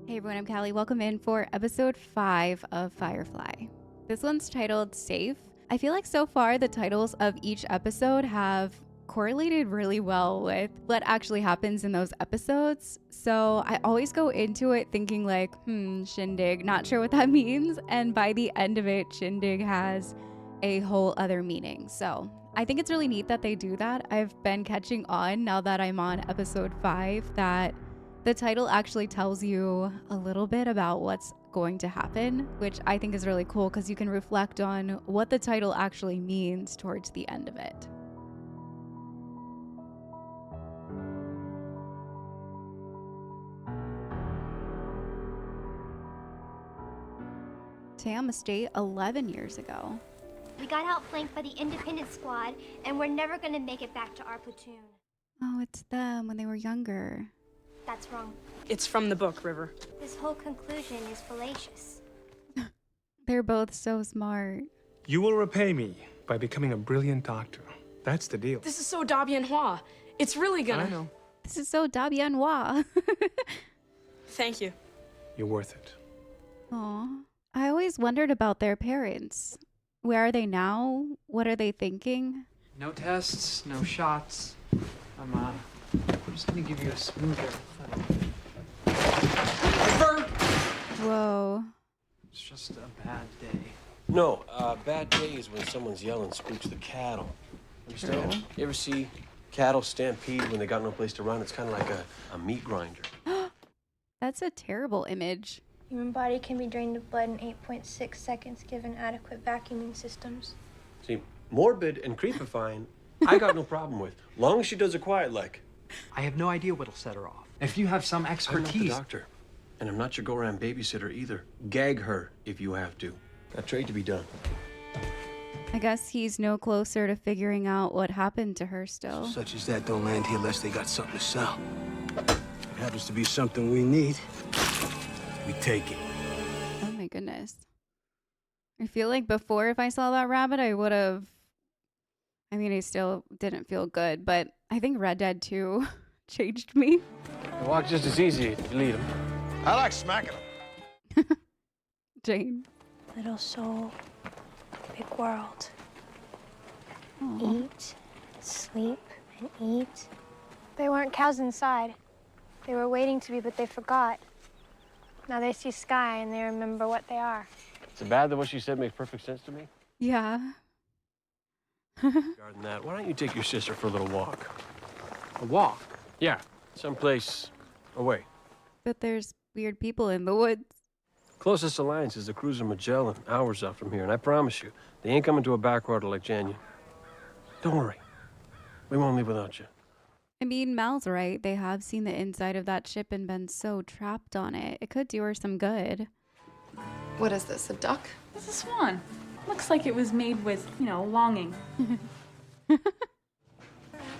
Hey everyone, I'm Callie. Welcome in for episode 5 of Firefly. This one's titled Safe. I feel like so far the titles of each episode have correlated really well with what actually happens in those episodes. So I always go into it thinking like, shindig, not sure what that means. And by the end of it, shindig has a whole other meaning. So I think it's really neat that they do that. I've been catching on now that I'm on episode 5 that the title actually tells you a little bit about what's going to happen, which I think is really cool because you can reflect on what the title actually means towards the end of it. Tam stayed 11 years ago. We got outflanked by the independent squad, and we're never gonna make it back to our platoon. Oh, it's them when they were younger. That's wrong. It's from the book, River. This whole conclusion is fallacious. They're both so smart. You will repay me by becoming a brilliant doctor. That's the deal. This is so Dabianhua. It's really gonna... I know. This is so Dabianhua. Thank you. You're worth it. Aw. I always wondered about their parents. Where are they now? What are they thinking? No tests, no shots. I'm just gonna give you a smoother. Evert! Whoa. It's just a bad day. No, bad day is when someone's yelling spooks the cattle. Understand? You ever see cattle stampede when they got no place to run? It's kind of like a meat grinder. That's a terrible image. Human body can be drained of blood in 8.6 seconds given adequate vacuuming systems. See, morbid and creepifying, I got no problem with. Long as she does it quiet like. I have no idea what'll set her off. If you have some I'm not the expertise... doctor. And I'm not your go-around babysitter either. Gag her if you have to. Got trade to be done. I guess he's no closer to figuring out what happened to her still. Such as that don't land here unless they got something to sell. It happens to be something we need. We take it. Oh my goodness. I feel like before, if I saw that rabbit, I would have... I mean, I still didn't feel good, but I think Red Dead 2 changed me. They walk just as easy if you lead them. I like smacking them. Jane. Little soul, big world. Aw. Eat, sleep, and eat. They weren't cows inside. They were waiting to be, but they forgot. Now they see sky and they remember what they are. Is it bad that what she said makes perfect sense to me? Yeah. Regarding that, why don't you take your sister for a little walk? A walk. Yeah, someplace away. But there's weird people in the woods. Closest alliance is the cruiser Magellan, hours out from here, and I promise you, they ain't coming to a backwater like Janya. Don't worry. We won't leave without you. I mean, Mal's right. They have seen the inside of that ship and been so trapped on it. It could do her some good. What is this, a duck? It's a swan. Looks like it was made with, longing.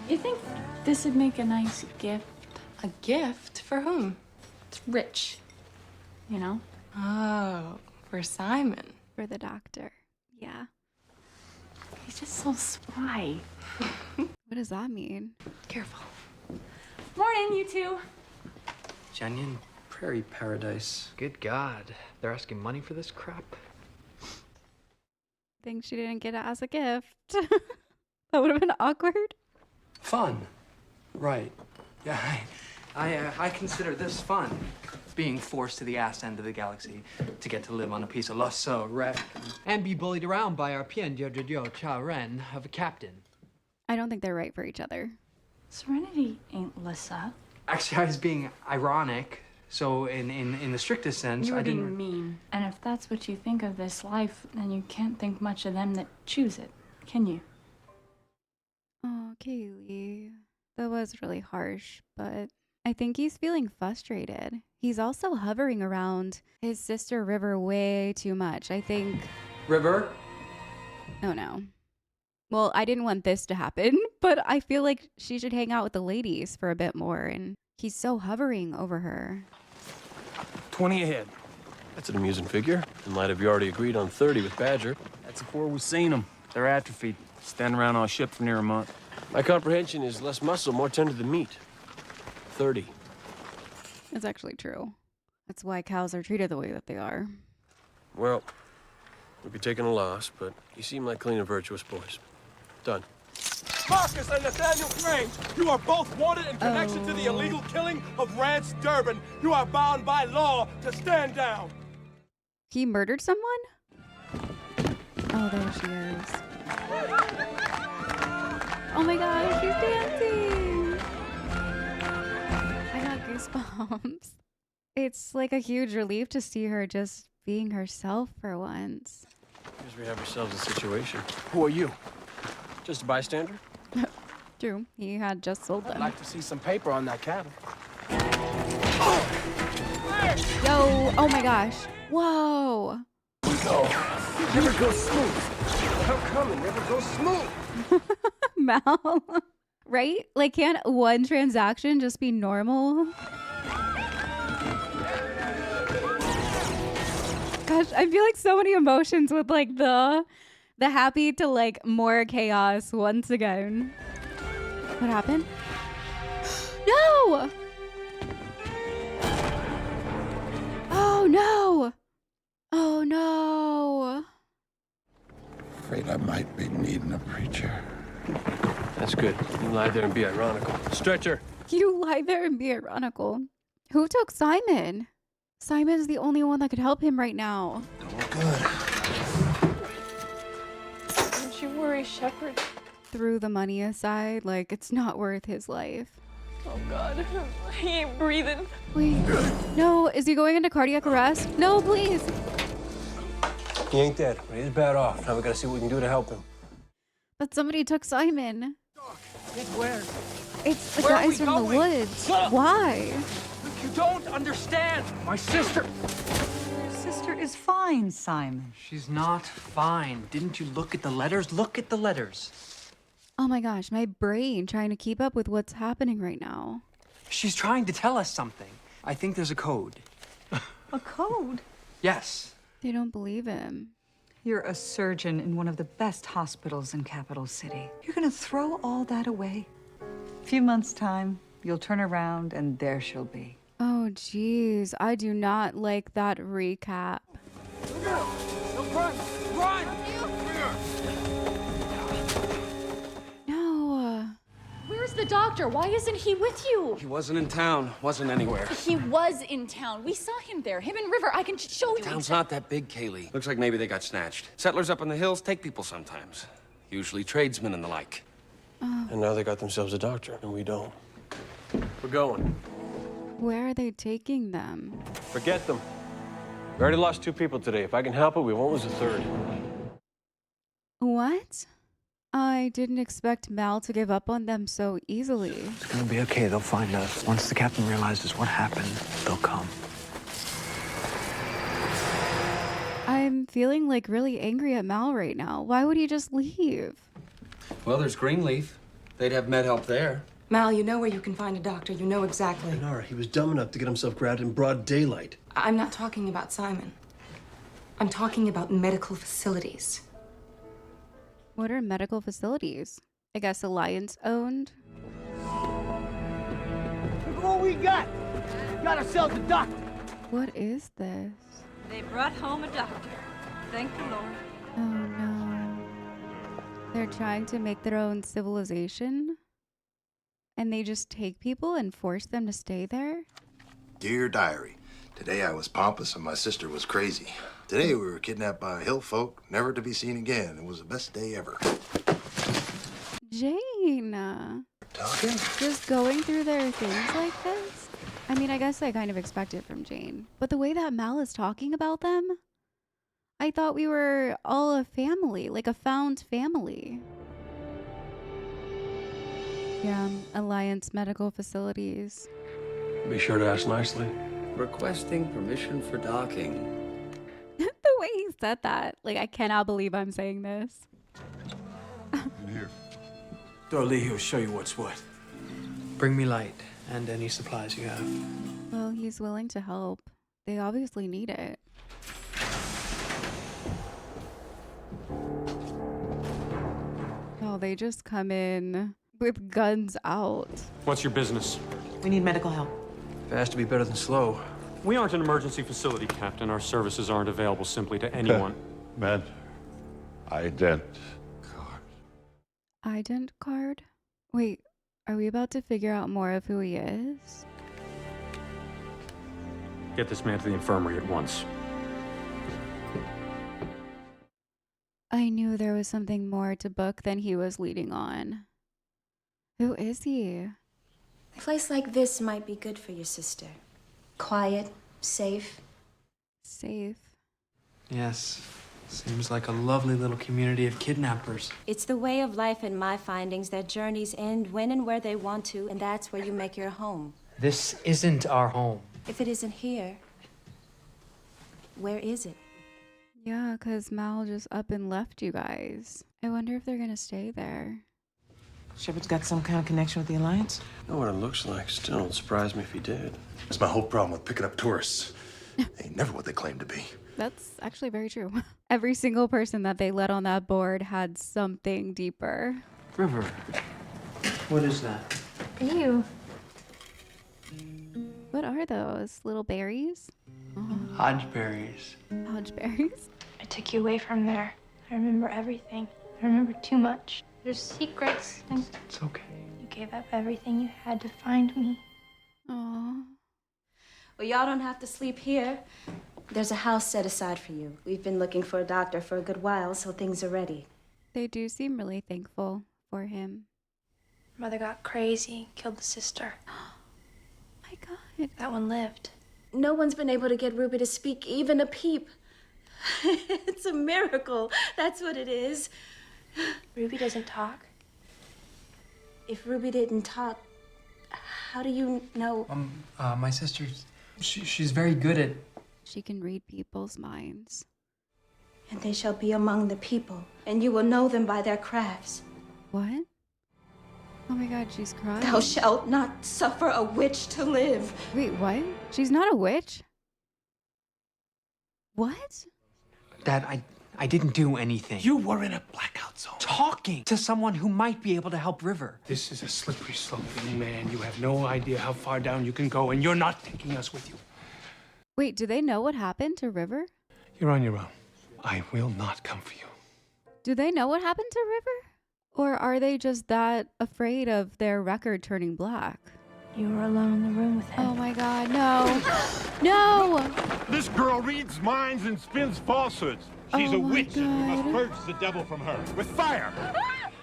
You think this would make a nice gift? A gift? For whom? It's rich, Oh, for Simon. For the doctor. Yeah. He's just so spry. What does that mean? Careful. Morning, you two. Janyan, Prairie Paradise. Good God. They're asking money for this crap? Think she didn't get it as a gift. That would have been awkward. Fun. Right. Yeah, I consider this fun. Being forced to the ass end of the galaxy to get to live on a piece of Lasso wreck and be bullied around by our Pian Cha Ren of a captain. I don't think they're right for each other. Serenity ain't Lissa. Actually, I was being ironic. So in the strictest sense, You were I didn't... being mean. And if that's what you think of this life, then you can't think much of them that choose it, can you? Oh, Kaylee. That was really harsh, but I think he's feeling frustrated. He's also hovering around his sister River way too much. I think... River? Oh, no. Well, I didn't want this to happen, but I feel like she should hang out with the ladies for a bit more, and he's so hovering over her. 20 ahead. That's an amusing figure, in light of you already agreed on 30 with Badger. That's before we've seen them. They're atrophied. Standing around on a ship for near a month. My comprehension is less muscle, more tender than meat. 30. It's actually true. That's why cows are treated the way that they are. Well, we'll be taking a loss, but you seem like clean and virtuous boys. Done. Marcus and Nathaniel Kling, you are both wanted in connection to the illegal killing of Rance Durbin. You are bound by law to stand down. He murdered someone? Oh, there she is. Oh my gosh, she's dancing! I got goosebumps. It's like a huge relief to see her just being herself for once. Guess we have ourselves a situation. Who are you? Just a bystander? True, he had just sold them. I'd like to see some paper on that cattle. Yo, oh my gosh. Whoa. No, never go smooth. How come it never goes smooth? Mal. Right? Like, can't one transaction just be normal? Gosh, I feel like so many emotions with like the happy to like more chaos once again. What happened? No! Oh no! Oh no! Afraid I might be needing a preacher. That's good. You can lie there and be ironical. Stretcher. You lie there and be ironical. Who took Simon? Simon's the only one that could help him right now. Good. Don't you worry, Shepherd. Threw the money aside, like it's not worth his life. Oh God, he ain't breathing. Wait, no, is he going into cardiac arrest? No, please. He ain't dead, but he's bad off. Now we gotta see what we can do to help him. But somebody took Simon. It's where? It's the Where are guys we from going? the woods. Look! Why? You don't understand. My sister. Your sister is fine, Simon. She's not fine. Didn't you look at the letters? Look at the letters. Oh my gosh, my brain trying to keep up with what's happening right now. She's trying to tell us something. I think there's a code. A code? Yes. They don't believe him. You're a surgeon in one of the best hospitals in Capital City. You're gonna throw all that away? A few months' time, you'll turn around and there she'll be. Oh geez, I do not like that recap. Run! No. Where's the doctor? Why isn't he with you? He wasn't in town. Wasn't anywhere. He was in town. We saw him there. Him and River. I can show you. Town's not that big, Kaylee. Looks like maybe they got snatched. Settlers up in the hills take people sometimes. Usually tradesmen and the like. And now they got themselves a doctor, and we don't. We're going. Where are they taking them? Forget them. We already lost 2 people today. If I can help it, we won't lose a 3rd. What? I didn't expect Mal to give up on them so easily. It's gonna be okay. They'll find us. Once the captain realizes what happened, they'll come. I'm feeling like really angry at Mal right now. Why would he just leave? Well, there's Greenleaf. They'd have med help there. Mal, you know where you can find a doctor. You know exactly. Nara, he was dumb enough to get himself grabbed in broad daylight. I'm not talking about Simon. I'm talking about medical facilities. What are medical facilities? I guess Alliance owned. Look what we got. Got ourselves a doctor. What is this? They brought home a doctor. Thank the Lord. Oh no. They're trying to make their own civilization? And they just take people and force them to stay there? Dear Diary, today I was pompous and my sister was crazy. Today we were kidnapped by hill folk, never to be seen again. It was the best day ever. Jane. Talking? Just going through their things like this? I mean, I guess I kind of expect it from Jane. But the way that Mal is talking about them, I thought we were all a family, like a found family. Yeah, Alliance Medical Facilities. Be sure to ask nicely. Requesting permission for docking. The way he said that, like, I cannot believe I'm saying this. In here. Dorlee will show you what's what. Bring me light and any supplies you have. Well, he's willing to help. They obviously need it. Oh, they just come in with guns out. What's your business? We need medical help. Fast to be better than slow. We aren't an emergency facility, Captain. Our services aren't available simply to anyone. Med. Ident. Ident card? Wait, are we about to figure out more of who he is? Get this man to the infirmary at once. I knew there was something more to Book than he was leading on. Who is he? A place like this might be good for your sister. Quiet, safe. Safe. Yes. Seems like a lovely little community of kidnappers. It's the way of life in my findings that journeys end when and where they want to, and that's where you make your home. This isn't our home. If it isn't here, where is it? Yeah, because Mal just up and left you guys. I wonder if they're gonna stay there. Shepard's got some kind of connection with the Alliance? I know what it looks like. Still, it'd surprise me if he did. That's my whole problem with picking up tourists. Ain't never what they claim to be. That's actually very true. Every single person that they let on that board had something deeper. River. What is that? Ew. What are those? Little berries? Hodgeberries. Hodgeberries? I took you away from there. I remember everything. I remember too much. There's secrets, and It's okay. you gave up everything you had to find me. Aww. Well, y'all don't have to sleep here. There's a house set aside for you. We've been looking for a doctor for a good while, so things are ready. They do seem really thankful for him. Mother got crazy, killed the sister. My God. That one lived. No one's been able to get Ruby to speak even a peep. It's a miracle. That's what it is. Ruby doesn't talk. If Ruby didn't talk, how do you know? My sister's... She's very good at... She can read people's minds. And they shall be among the people, and you will know them by their crafts. What? Oh my God, she's crying. Thou shalt not suffer a witch to live. Wait, what? She's not a witch? What? Dad, I didn't do anything. You were in a blackout zone. Talking to someone who might be able to help River. This is a slippery slope, young man. You have no idea how far down you can go, and you're not taking us with you. Wait, do they know what happened to River? You're on your own. I will not come for you. Do they know what happened to River? Or are they just that afraid of their record turning black? You were alone in the room with him. Oh my God, no. No! This girl reads minds and spins falsehoods. She's a witch, and we must purge the devil from her with fire.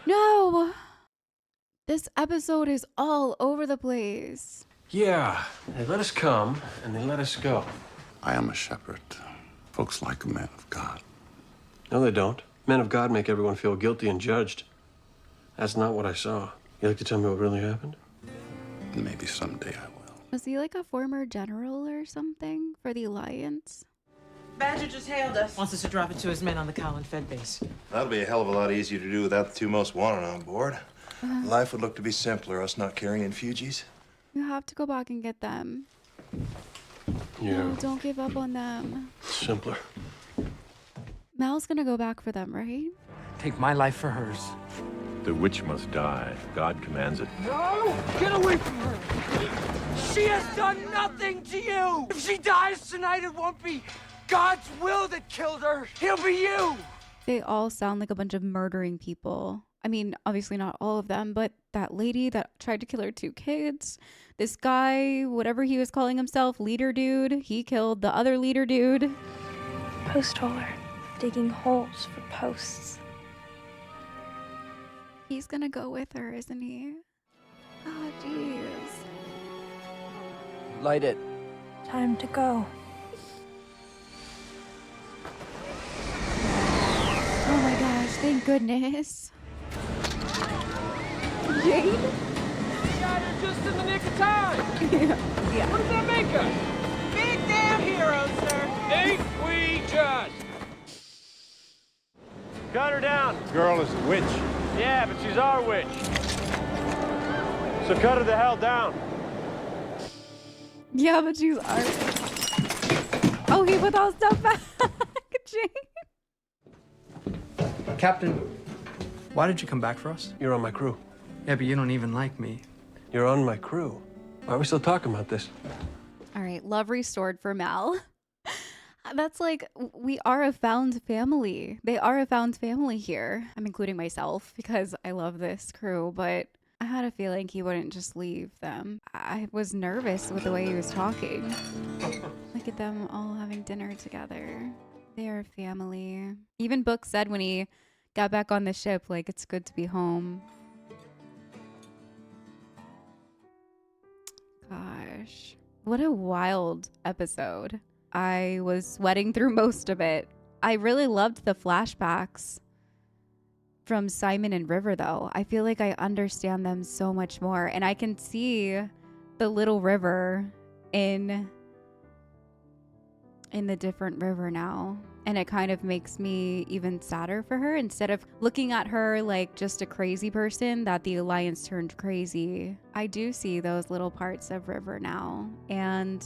No! This episode is all over the place. Yeah, they let us come, and they let us go. I am a shepherd. Folks like a man of God. No, they don't. Men of God make everyone feel guilty and judged. That's not what I saw. You like to tell me what really happened? Maybe someday I will. Was he like a former general or something for the Alliance? Badger just hailed us. Wants us to drop it to his men on the Colin Fed base. That'll be a hell of a lot easier to do without the two most wanted on board. Life would look to be simpler, us not carrying Fugees. You have to go back and get them. Yeah. No, don't give up on them. Simpler. Mal's gonna go back for them, right? Take my life for hers. The witch must die. God commands it. No! Get away from her! She has done nothing to you! If she dies tonight, it won't be God's will that killed her. He'll be you! They all sound like a bunch of murdering people. I mean, obviously not all of them, but that lady that tried to kill her 2 kids, this guy, whatever he was calling himself, leader dude, he killed the other leader dude. Post holer, digging holes for posts. He's gonna go with her, isn't he? Oh, jeez. Light it. Time to go. Oh my gosh, thank goodness. Jade? You got her just in the nick of time! Yeah. What does that make us? Big damn heroes, sir! Ain't we just? Cut her down. Girl is a witch. Yeah, but she's our witch. So cut her the hell down. Yeah, but she's art. Oh, he put all stuff back. Jade. Captain, why did you come back for us? You're on my crew. Yeah, but you don't even like me. You're on my crew. Why are we still talking about this? All right, love restored for Mal. That's like, we are a found family. They are a found family here. I'm including myself because I love this crew, but I had a feeling he wouldn't just leave them. I was nervous with the way he was talking. Look at them all having dinner together. They are family. Even Book said when he got back on the ship, like, it's good to be home. Gosh. What a wild episode. I was sweating through most of it. I really loved the flashbacks from Simon and River, though. I feel like I understand them so much more. And I can see the little River in the different River now. And it kind of makes me even sadder for her. Instead of looking at her like just a crazy person that the Alliance turned crazy, I do see those little parts of River now. And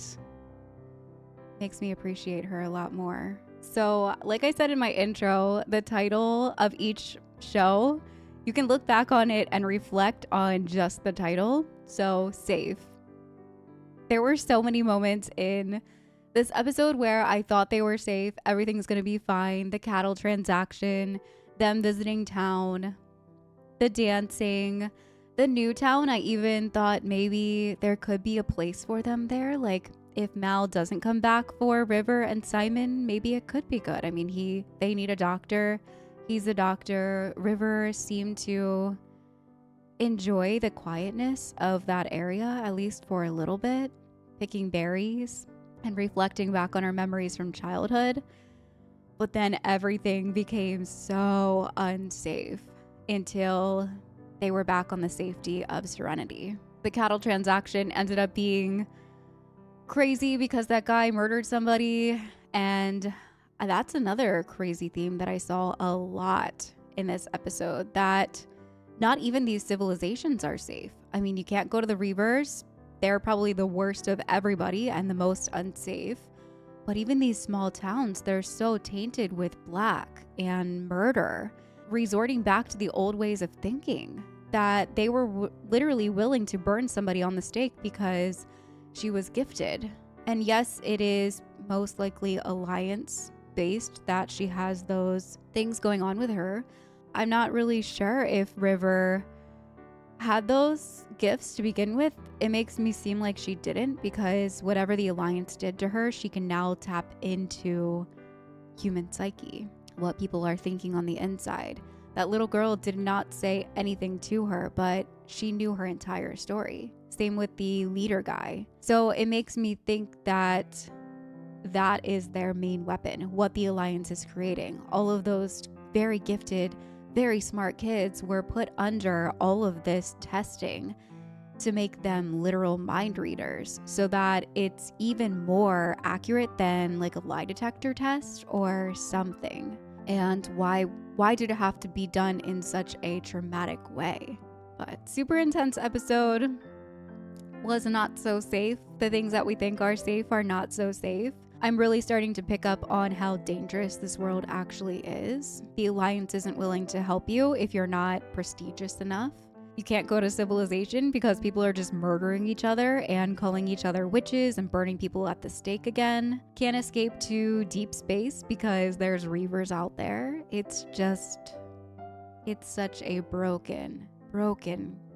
makes me appreciate her a lot more. So, like I said in my intro, the title of each show, you can look back on it and reflect on just the title. So, Safe. There were so many moments in this episode where I thought they were safe, everything's gonna be fine, the cattle transaction, them visiting town, the dancing, the new town. I even thought maybe there could be a place for them there. Like, if Mal doesn't come back for River and Simon, maybe it could be good. I mean, they need a doctor. He's a doctor. River seemed to enjoy the quietness of that area, at least for a little bit, picking berries and reflecting back on her memories from childhood. But then everything became so unsafe until they were back on the safety of Serenity. The cattle transaction ended up being crazy because that guy murdered somebody, and that's another crazy theme that I saw a lot in this episode, that not even these civilizations are safe. I mean, you can't go to the Reavers. They're probably the worst of everybody and the most unsafe. But even these small towns, they're so tainted with black and murder, resorting back to the old ways of thinking, that they were literally willing to burn somebody on the stake because she was gifted. And yes, it is most likely Alliance based that she has those things going on with her. I'm not really sure if River had those gifts to begin with. It makes me seem like she didn't, because whatever the Alliance did to her, she can now tap into human psyche, what people are thinking on the inside. That little girl did not say anything to her, but she knew her entire story. Same with the leader guy. So it makes me think that that is their main weapon, what the Alliance is creating. All of those very gifted, very smart kids were put under all of this testing to make them literal mind readers, so that it's even more accurate than like a lie detector test or something. And why did it have to be done in such a traumatic way? But super intense episode. Was not so safe. The things that we think are safe are not so safe. I'm really starting to pick up on how dangerous this world actually is. The Alliance isn't willing to help you if you're not prestigious enough. You can't go to civilization because people are just murdering each other and calling each other witches and burning people at the stake again. Can't escape to deep space because there's Reavers out there. It's such a broken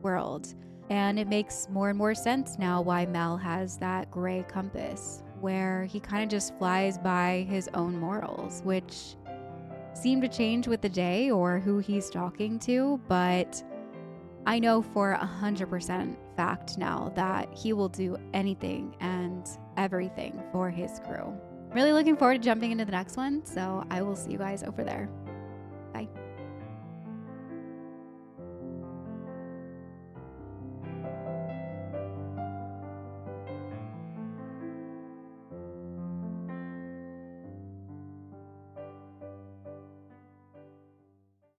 world. And it makes more and more sense now why Mal has that gray compass, where he kind of just flies by his own morals, which seem to change with the day or who he's talking to. But I know for 100% fact now that he will do anything and everything for his crew. Really looking forward to jumping into the next one, so I will see you guys over there.